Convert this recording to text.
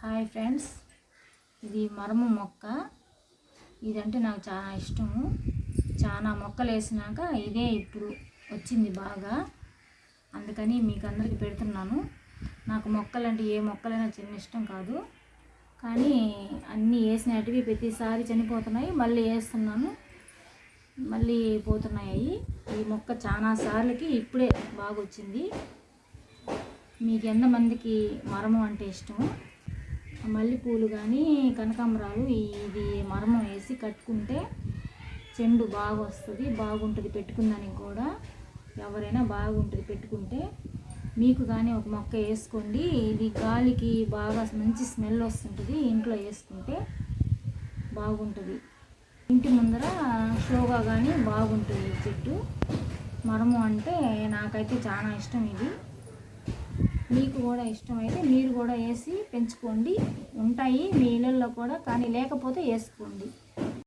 Hi friends, ఇది మరము మొక్క. ఇదంటే నాకు చాలా ఇష్టము. చాలా మొక్కలు వేసినాక ఇదే ఇప్పుడు వచ్చింది బాగా, అందుకని మీకు అందరికీ పెడుతున్నాను. నాకు మొక్కలంటే ఏ మొక్కలైనా చిన్న ఇష్టం కాదు, కానీ అన్నీ వేసినటివి ప్రతిసారి చనిపోతున్నాయి. మళ్ళీ వేస్తున్నాను, మళ్ళీ పోతున్నాయి. ఈ మొక్క చాలా సార్లకి ఇప్పుడే బాగా వచ్చింది. మీకు ఎంతమందికి మరము అంటే ఇష్టము? మల్లెపూలు కానీ కనకాంబరాలు ఇది మరమం వేసి కట్టుకుంటే చెండు బాగా వస్తుంది, బాగుంటుంది. పెట్టుకుందానికి కూడా ఎవరైనా బాగుంటుంది పెట్టుకుంటే. మీకు కానీ ఒక మొక్క వేసుకోండి. ఇది గాలికి బాగా మంచి స్మెల్ వస్తుంటుంది. ఇంట్లో వేసుకుంటే బాగుంటుంది. ఇంటి ముందర షోగా కానీ బాగుంటుంది చెట్టు. మరము అంటే నాకైతే చాలా ఇష్టం. ఇది మీకు కూడా ఇష్టమైతే మీరు కూడా వేసి పెంచుకోండి. ఉంటాయి మీ ఇళ్ళల్లో కూడా, కానీ లేకపోతే వేసుకోండి.